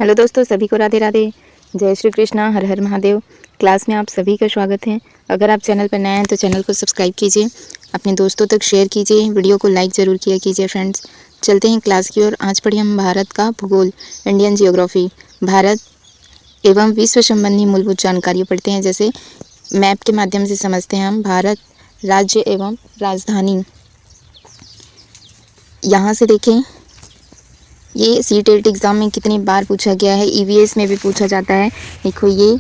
Hello दोस्तों, सभी को राधे राधे। जय श्री कृष्णा, हर हर महादेव। क्लास में आप सभी का स्वागत है। अगर आप चैनल पर नए हैं तो चैनल को सब्सक्राइब कीजिए, अपने दोस्तों तक शेयर कीजिए, वीडियो को लाइक ज़रूर किया कीजिए फ्रेंड्स। चलते हैं क्लास की ओर। आज पढ़िए हम भारत का भूगोल, इंडियन जियोग्राफी। भारत एवं विश्व संबंधी मूलभूत जानकारी पढ़ते हैं, जैसे मैप के माध्यम से समझते हैं हम भारत राज्य एवं राजधानी। यहाँ से देखें, ये सीटेट एग्ज़ाम में कितनी बार पूछा गया है, ईवीएस में भी पूछा जाता है। देखो, ये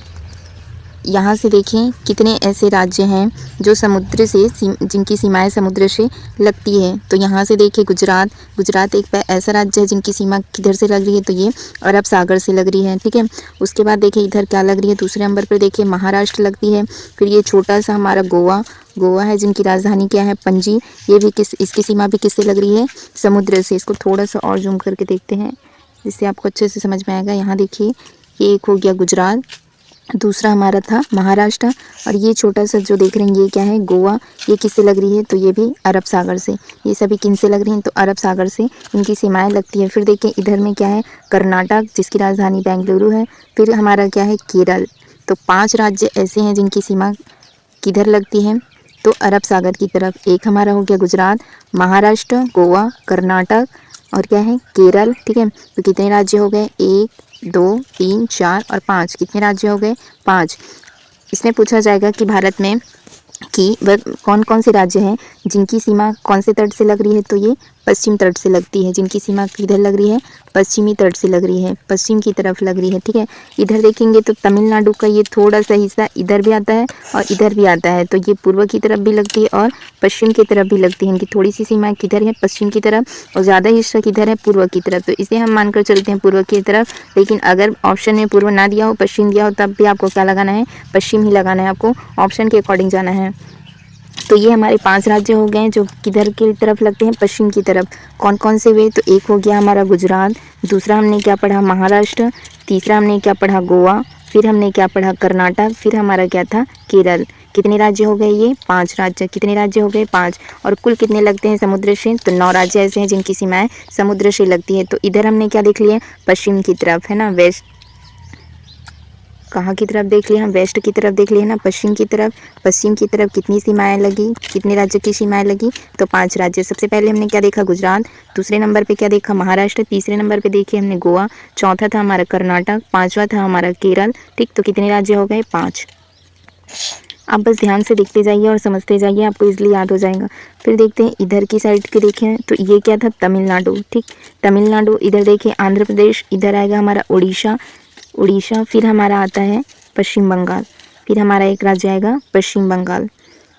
यहाँ से देखें कितने ऐसे राज्य हैं जो समुद्र से जिनकी सीमाएं समुद्र से लगती है। तो यहाँ से देखिए गुजरात एक ऐसा राज्य है जिनकी सीमा किधर से लग रही है, तो ये अरब सागर से लग रही है। ठीक है, उसके बाद देखिए इधर क्या लग रही है, दूसरे नंबर पर देखिए महाराष्ट्र लगती है। फिर ये छोटा सा हमारा गोवा है, जिनकी राजधानी क्या है, पणजी। ये भी इसकी सीमा भी किससे लग रही है, समुद्र से। इसको थोड़ा सा और जूम करके देखते हैं जिससे आपको अच्छे से समझ में आएगा। यहाँ देखिए, ये एक हो गया गुजरात, दूसरा हमारा था महाराष्ट्र, और ये छोटा सा जो देख रहे हैं ये क्या है, गोवा। ये किससे लग रही है, तो ये भी अरब सागर से। ये सभी किन से लग रही हैं, तो अरब सागर से इनकी सीमाएं लगती है। फिर देखिए इधर में क्या है, कर्नाटक, जिसकी राजधानी बेंगलुरु है। फिर हमारा क्या है, केरल। तो 5 राज्य ऐसे हैं जिनकी सीमा किधर लगती है, तो अरब सागर की तरफ। एक हमारा हो गया गुजरात, महाराष्ट्र, गोवा, कर्नाटक और क्या है, केरल। ठीक है, तो कितने राज्य हो गए, 1 2 3 4 और 5। कितने राज्य हो गए, 5। इसमें पूछा जाएगा कि भारत में कि वह कौन कौन से राज्य हैं जिनकी सीमा कौन से तट से लग रही है, तो ये पश्चिम तट से लगती है। जिनकी सीमा किधर लग रही है, पश्चिमी तट से लग रही है, पश्चिम की तरफ लग रही है। ठीक है, इधर देखेंगे तो तमिलनाडु का ये थोड़ा सा हिस्सा इधर भी आता है और इधर भी आता है। तो ये पूर्व की तरफ भी लगती है और पश्चिम की तरफ भी लगती है। इनकी थोड़ी सी सीमा किधर है, पश्चिम की तरफ, और ज़्यादा हिस्सा किधर है, पूर्व की तरफ। तो इसे हम मानकर चलते हैं पूर्व की तरफ। लेकिन अगर ऑप्शन में पूर्व ना दिया हो, पश्चिम दिया हो, तब भी आपको क्या लगाना है, पश्चिम ही लगाना है। आपको ऑप्शन के अकॉर्डिंग जाना है। तो ये हमारे 5 राज्य हो गए जो किधर की तरफ लगते हैं, पश्चिम की तरफ। कौन कौन से वे, तो एक हो गया हमारा गुजरात, दूसरा हमने क्या पढ़ा, महाराष्ट्र, तीसरा हमने क्या पढ़ा, गोवा, फिर हमने क्या पढ़ा, कर्नाटक, फिर हमारा क्या था, केरल। कितने राज्य हो गए, ये 5 राज्य। कितने राज्य हो गए, 5। और कुल कितने लगते हैं समुद्र से, तो 9 राज्य ऐसे हैं जिनकी सीमाएं समुद्र से लगती है। तो इधर हमने क्या देख लिया, पश्चिम की तरफ है ना, वेस्ट। कहाँ की तरफ देख लिया हम, वेस्ट की तरफ देख लिया ना, पश्चिम की तरफ। पश्चिम की तरफ कितनी सीमाएं लगी, कितने राज्य की सीमाएं लगी, तो 5 राज्य। सबसे पहले हमने क्या देखा, गुजरात। दूसरे नंबर पे क्या देखा, महाराष्ट्र। तीसरे नंबर पे देखिए हमने गोवा। चौथा था हमारा कर्नाटक। 5वां था हमारा केरल। ठीक, तो कितने राज्य हो गए, 5। आप बस ध्यान से देखते जाइए और समझते जाइए, आपको इजीली याद हो जाएगा। फिर देखते हैं इधर की साइड के देखें तो ये क्या था, तमिलनाडु। ठीक, तमिलनाडु। इधर देखिए आंध्र प्रदेश, इधर आएगा हमारा उड़ीसा। फिर हमारा आता है पश्चिम बंगाल। फिर हमारा एक राज्य आएगा पश्चिम बंगाल।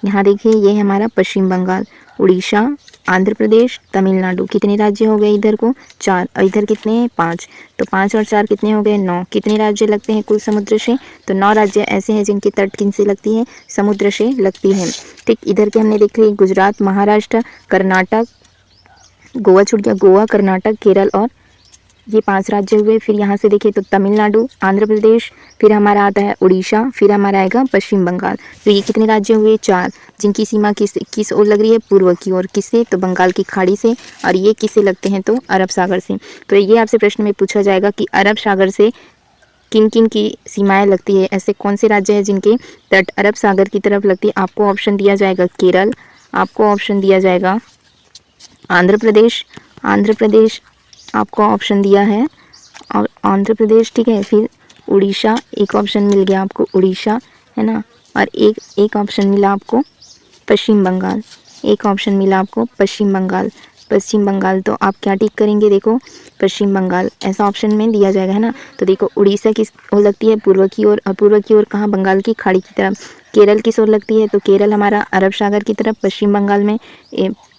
यहाँ देखिए ये हमारा पश्चिम बंगाल, उड़ीसा, आंध्र प्रदेश, तमिलनाडु। कितने राज्य हो गए इधर को, 4। और इधर कितने हैं, 5। तो 5 और 4 कितने हो गए, 9। कितने राज्य लगते हैं कुल समुद्र से, तो 9 राज्य ऐसे हैं जिनकी तट किन से लगती है, समुद्र से लगती है। ठीक, इधर के हमने देख लिए गुजरात, महाराष्ट्र, कर्नाटक, गोवा छूट गया, गोवा, कर्नाटक, केरल, और ये 5 राज्य हुए। फिर यहाँ से देखिए तो तमिलनाडु, आंध्र प्रदेश, फिर हमारा आता है उड़ीसा, फिर हमारा आएगा पश्चिम बंगाल। तो ये कितने राज्य हुए, 4, जिनकी सीमा किस ओर लग रही है, पूर्व की ओर। किससे, तो बंगाल की खाड़ी से। और ये किससे लगते हैं, तो अरब सागर से। तो ये आपसे प्रश्न में पूछा जाएगा कि अरब सागर से किन किन की सीमाएं लगती है, ऐसे कौन से राज्य हैं जिनके तट अरब सागर की तरफ लगती है। आपको ऑप्शन दिया जाएगा केरल, आपको ऑप्शन दिया जाएगा आंध्र प्रदेश आपको ऑप्शन दिया है, और आंध्र प्रदेश। ठीक है, फिर उड़ीसा, एक ऑप्शन मिल गया आपको उड़ीसा, है ना। और एक ऑप्शन मिला आपको पश्चिम बंगाल, एक ऑप्शन मिला आपको पश्चिम बंगाल। तो आप क्या टिक करेंगे, देखो पश्चिम बंगाल ऐसा ऑप्शन में दिया जाएगा, है ना। तो देखो उड़ीसा किस ओर लगती है, पूर्व की ओर, और पूर्व की ओर कहाँ, बंगाल की खाड़ी की तरफ। केरल किस ओर लगती है, तो केरल हमारा अरब सागर की तरफ, पश्चिम बंगाल में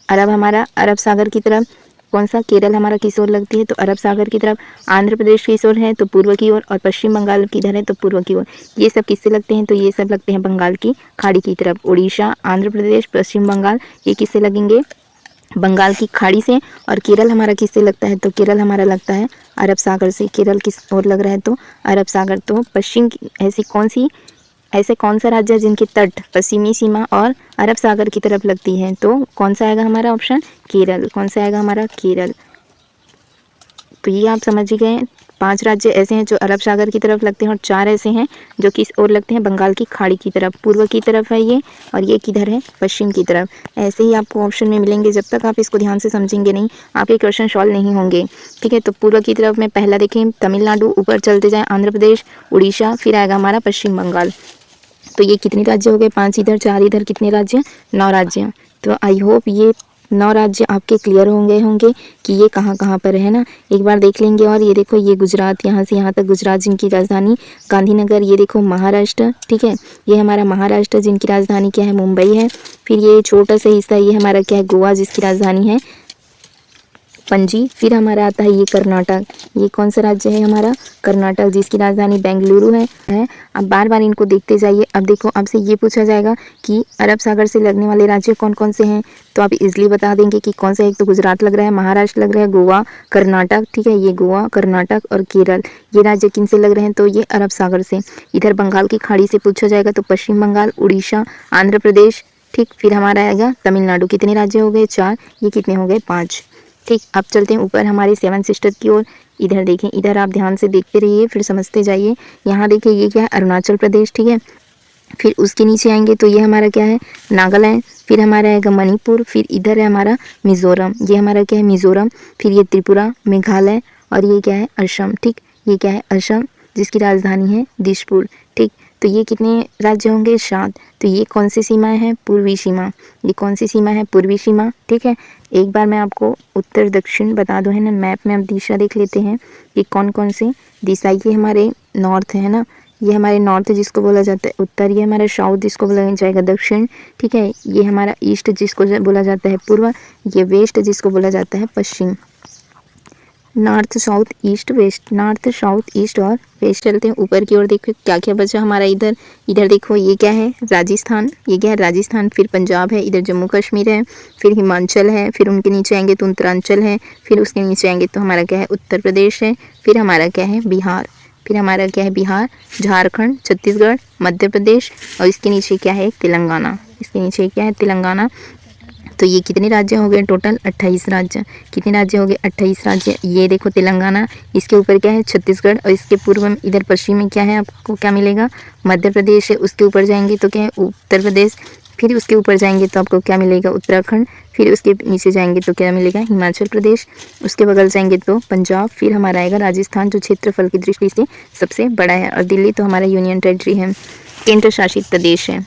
अरब हमारा अरब सागर की तरफ। कौन सा, केरल हमारा किस ओर लगती है, तो अरब सागर की तरफ। आंध्र प्रदेश किस ओर है, तो पूर्व की ओर, और पश्चिम बंगाल किधर है, तो पूर्व की ओर। ये सब किससे लगते हैं, तो ये सब लगते हैं बंगाल की खाड़ी की तरफ। उड़ीसा, आंध्र प्रदेश, पश्चिम बंगाल, ये किससे लगेंगे, बंगाल की खाड़ी से। और केरल हमारा किससे लगता है, तो केरल हमारा लगता है अरब सागर से। केरल किस ओर लग रहा है, तो अरब सागर। तो पश्चिम ऐसे कौन सा राज्य है जिनकी तट पश्चिमी सीमा और अरब सागर की तरफ लगती है, तो कौन सा आएगा हमारा ऑप्शन, केरल। कौन सा आएगा हमारा, केरल। तो ये आप समझ ही गए, 5 राज्य ऐसे हैं जो अरब सागर की तरफ लगते हैं और 4 ऐसे हैं जो किस ओर लगते हैं, बंगाल की खाड़ी की तरफ। पूर्व की तरफ है ये, और ये किधर है, पश्चिम की तरफ। ऐसे ही आपको ऑप्शन में मिलेंगे, जब तक आप इसको ध्यान से समझेंगे नहीं आपके क्वेश्चन सॉल्व नहीं होंगे। ठीक है, तो पूर्व की तरफ में पहला देखें तमिलनाडु, ऊपर चलते जाएँ आंध्र प्रदेश, उड़ीसा, फिर आएगा हमारा पश्चिम बंगाल। तो ये कितने राज्य हो गए, 5 इधर 4 इधर, कितने राज्य, 9 राज्य। तो आई होप ये 9 राज्य आपके क्लियर होंगे कि ये कहाँ कहाँ पर है ना। एक बार देख लेंगे। और ये देखो ये गुजरात, यहाँ से यहाँ तक गुजरात जिनकी राजधानी गांधीनगर। ये देखो महाराष्ट्र, ठीक है, ये हमारा महाराष्ट्र जिनकी राजधानी क्या है, मुंबई है। फिर ये छोटा सा हिस्सा ये हमारा क्या है, गोवा जिसकी राजधानी है पणजी। फिर हमारा आता है ये कर्नाटक, ये कौन सा राज्य है हमारा, कर्नाटक जिसकी राजधानी बेंगलुरु है। अब बार बार इनको देखते जाइए। अब देखो आपसे ये पूछा जाएगा कि अरब सागर से लगने वाले राज्य कौन कौन से हैं, तो आप इजीली बता देंगे कि कौन सा। एक तो गुजरात लग रहा है, महाराष्ट्र लग रहा है, गोवा, कर्नाटक, ठीक है, ये गोवा, कर्नाटक और केरल, ये राज्य किन से लग रहे हैं, तो ये अरब सागर से। इधर बंगाल की खाड़ी से पूछा जाएगा तो पश्चिम बंगाल, उड़ीसा, आंध्र प्रदेश, ठीक। फिर हमारा आएगा तमिलनाडु। कितने राज्य हो गए, 4, ये कितने हो गए, 5। ठीक, अब चलते हैं ऊपर हमारे 7 सिस्टर की ओर। इधर देखें, इधर आप ध्यान से देखते रहिए फिर समझते जाइए। यहाँ देखिए ये क्या है, अरुणाचल प्रदेश, ठीक है। फिर उसके नीचे आएंगे तो ये हमारा क्या है, नागालैंड। फिर हमारा आएगा मणिपुर। फिर इधर है हमारा मिज़ोरम, ये हमारा क्या है, मिज़ोरम। फिर ये त्रिपुरा, मेघालय, और ये क्या है, असम, ठीक। ये क्या है, असम जिसकी राजधानी है दिसपुर, ठीक। तो ये कितने राज्य होंगे, 7। तो ये कौन सी सीमाएं हैं, पूर्वी सीमा। ये कौन सी सीमा है, पूर्वी सीमा, ठीक है। एक बार मैं आपको उत्तर दक्षिण बता दूं, है ना। मैप में हम दिशा देख लेते हैं कि कौन कौन से दिशा। ये हमारे नॉर्थ है ना, ये हमारे नॉर्थ जिसको बोला जाता है उत्तर। ये हमारा साउथ जिसको बोला जाएगा दक्षिण, ठीक है। ये हमारा ईस्ट जिसको बोला जाता है पूर्व। ये वेस्ट जिसको बोला जाता है पश्चिम। North south east west, north south east और वेस्ट। चलते हैं ऊपर की ओर, देखो क्या क्या बचा हमारा इधर। इधर देखो ये क्या है, राजस्थान, ये क्या है, राजस्थान। फिर पंजाब है, इधर जम्मू कश्मीर है, फिर हिमाचल है, फिर उनके नीचे आएंगे तो उत्तरांचल है, फिर उसके नीचे आएंगे तो हमारा क्या है, उत्तर प्रदेश है। फिर हमारा क्या है, बिहार। फिर हमारा क्या है, बिहार, झारखंड, छत्तीसगढ़, मध्य प्रदेश, और इसके नीचे क्या है, तेलंगाना। इसके नीचे क्या है, तेलंगाना। तो ये कितने राज्य हो गए टोटल, 28 राज्य। कितने राज्य हो गए, 28 राज्य। ये देखो तेलंगाना, इसके ऊपर क्या है, छत्तीसगढ़, और इसके पूर्व में इधर पश्चिम में क्या है, आपको क्या मिलेगा, मध्य प्रदेश है। उसके ऊपर जाएंगे तो क्या है, उत्तर प्रदेश। फिर उसके ऊपर जाएंगे तो आपको क्या मिलेगा, उत्तराखंड। फिर उसके नीचे जाएंगे तो क्या मिलेगा, हिमाचल प्रदेश। उसके बगल जाएंगे तो पंजाब। फिर हमारा आएगा राजस्थान, जो क्षेत्रफल की दृष्टि से सबसे बड़ा है। और दिल्ली तो हमारा यूनियन टेरिटरी है, केंद्र शासित प्रदेश है,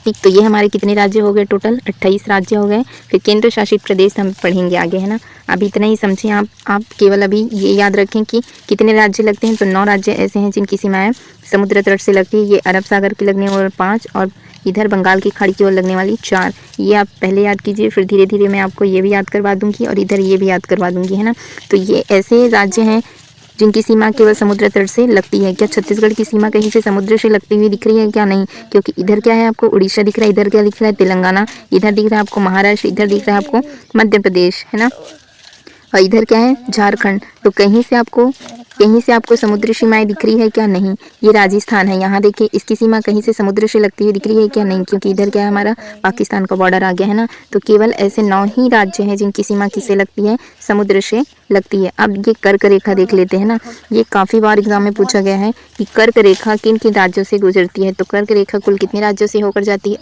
ठीक। तो ये हमारे कितने राज्य हो गए टोटल, 28 राज्य हो गए। फिर केंद्र शासित प्रदेश हम पढ़ेंगे आगे, है ना। अब इतना ही समझें आप केवल अभी ये याद रखें कि कितने राज्य लगते हैं। तो 9 राज्य ऐसे हैं जिनकी सीमाएं समुद्र तट से लगती है। ये अरब सागर की लगने वाली 5, और इधर बंगाल की खाड़ी की ओर लगने वाली 4। ये आप पहले याद कीजिए, फिर धीरे धीरे मैं आपको ये भी याद करवा दूंगी और इधर ये भी याद करवा दूंगी, है ना। तो ये ऐसे राज्य हैं जिनकी सीमा केवल समुद्र तट से लगती है। क्या छत्तीसगढ़ की सीमा कहीं से समुद्र से लगती हुई दिख रही है, क्या नहीं, क्योंकि इधर क्या है, आपको उड़ीसा दिख रहा है, इधर क्या दिख रहा है, तेलंगाना, इधर दिख रहा है आपको महाराष्ट्र, इधर दिख रहा है आपको मध्य प्रदेश, है ना। और इधर क्या है, झारखंड। तो कहीं से आपको समुद्री सीमाएं दिख रही है, क्या नहीं। ये राजस्थान है, यहाँ देखिए इसकी सीमा कहीं से समुद्र से लगती हुई दिख रही है, क्या नहीं, क्योंकि इधर क्या है, हमारा पाकिस्तान का बॉर्डर आ गया, है ना। तो केवल ऐसे 9 ही राज्य हैं जिनकी सीमा किससे लगती है, समुद्र से लगती है। अब ये कर्क रेखा देख लेते हैं ना। ये काफ़ी बार एग्जाम में पूछा गया है कि कर्क रेखा किन किन राज्यों से गुजरती है। तो कर्क रेखा कुल कितने राज्यों से होकर जाती है,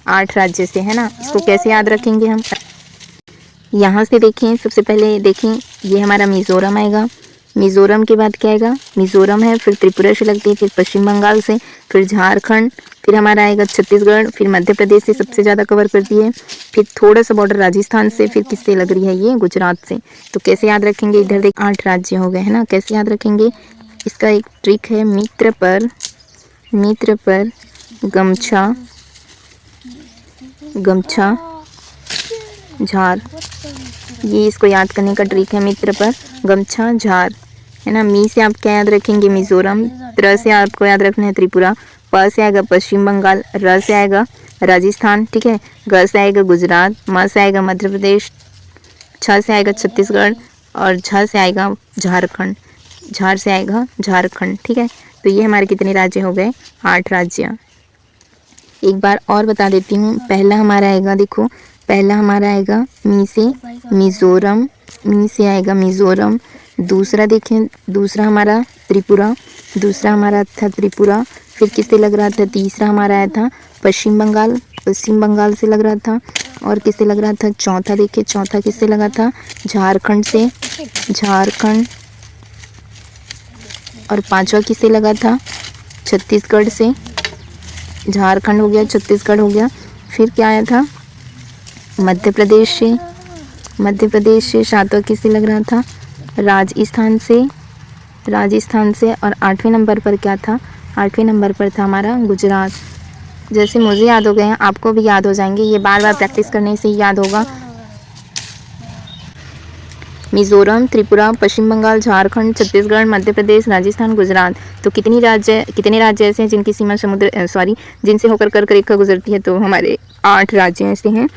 8 राज्य से, है ना। इसको कैसे याद रखेंगे हम, यहाँ से देखें, सबसे पहले देखें ये हमारा मिज़ोरम आएगा। मिज़ोरम के बाद क्या आएगा, मिज़ोरम है, फिर त्रिपुरा से लगती है, फिर पश्चिम बंगाल से, फिर झारखंड, फिर हमारा आएगा छत्तीसगढ़, फिर मध्य प्रदेश से सबसे ज़्यादा कवर करती है, फिर थोड़ा सा बॉर्डर राजस्थान से, फिर किससे लग रही है, ये गुजरात से। तो कैसे याद रखेंगे, इधर देख 8 राज्य हो गए, है ना। कैसे याद रखेंगे, इसका एक ट्रिक है, मित्र पर गमछा झार। ये इसको याद करने का ट्रिक है, मित्र पर गमछा झार, है ना। मी से आप क्या याद रखेंगे, मिज़ोरम। त्र से आपको याद रखना है त्रिपुरा। प से आएगा पश्चिम बंगाल। र से आएगा राजस्थान, ठीक है। ग से आएगा गुजरात। म से आएगा मध्य प्रदेश। छ से आएगा छत्तीसगढ़, और झ से आएगा झारखंड। झार से आएगा झारखंड, ठीक है। तो ये हमारे कितने राज्य हो गए, 8 राज्य। एक बार और बता देती हूँ। पहला हमारा आएगा, देखो पहला हमारा आएगा मी से मिज़ोरम, मी से आएगा मिज़ोरम। दूसरा देखें, दूसरा हमारा त्रिपुरा, दूसरा हमारा था त्रिपुरा। फिर किससे लग रहा था? तीसरा हमारा आया था पश्चिम बंगाल, पश्चिम बंगाल से लग रहा था। और किससे लग रहा था? चौथा देखिए, चौथा किससे लगा था? झारखंड से, झारखंड। और पांचवा किससे लगा था? छत्तीसगढ़ से। झारखंड हो गया, छत्तीसगढ़ हो गया। फिर क्या आया था? मध्य प्रदेश से, मध्य प्रदेश से। सातवां किससे लग रहा था? राजस्थान से, राजस्थान से। और 8वें नंबर पर क्या था? 8वें नंबर पर था हमारा गुजरात। जैसे मुझे याद हो गए हैं आपको भी याद हो जाएंगे, ये बार बार प्रैक्टिस करने से ही याद होगा। मिज़ोरम, त्रिपुरा, पश्चिम बंगाल, झारखंड, छत्तीसगढ़, मध्य प्रदेश, राजस्थान, गुजरात। तो कितने राज्य ऐसे हैं जिनकी सीमा समुद्र जिनसे होकर कर्क रेखा गुजरती है? तो हमारे 8 राज्य ऐसे हैं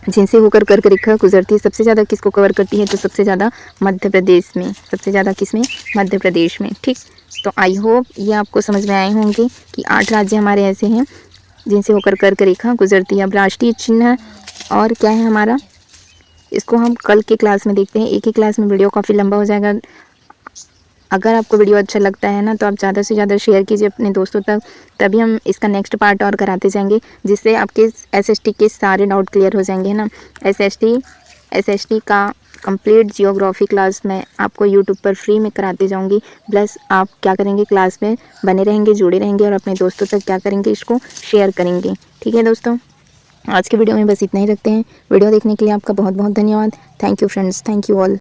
जिनसे होकर कर्क रेखा गुजरती है। सबसे ज़्यादा किसको कवर करती है? तो सबसे ज़्यादा मध्य प्रदेश में। सबसे ज़्यादा किस में? मध्य प्रदेश में। ठीक, तो आई होप ये आपको समझ में आए होंगे कि 8 राज्य हमारे ऐसे हैं जिनसे होकर कर्क रेखा गुजरती है। अब राष्ट्रीय चिन्ह और क्या है हमारा, इसको हम कल के क्लास में देखते हैं। एक ही क्लास में वीडियो काफ़ी लंबा हो जाएगा। अगर आपको वीडियो अच्छा लगता है ना तो आप ज़्यादा से ज़्यादा शेयर कीजिए अपने दोस्तों तक, तभी हम इसका नेक्स्ट पार्ट और कराते जाएंगे, जिससे आपके एसएसटी के सारे डाउट क्लियर हो जाएंगे, है ना। एसएसटी का कंप्लीट जियोग्राफी क्लास मैं आपको यूट्यूब पर फ्री में कराते जाऊंगी। प्लस आप क्या करेंगे, क्लास में बने रहेंगे, जुड़े रहेंगे और अपने दोस्तों तक क्या करेंगे, इसको शेयर करेंगे। ठीक है दोस्तों, आज के वीडियो में बस इतना ही रखते हैं। वीडियो देखने के लिए आपका बहुत बहुत धन्यवाद। Thank you friends, thank you all.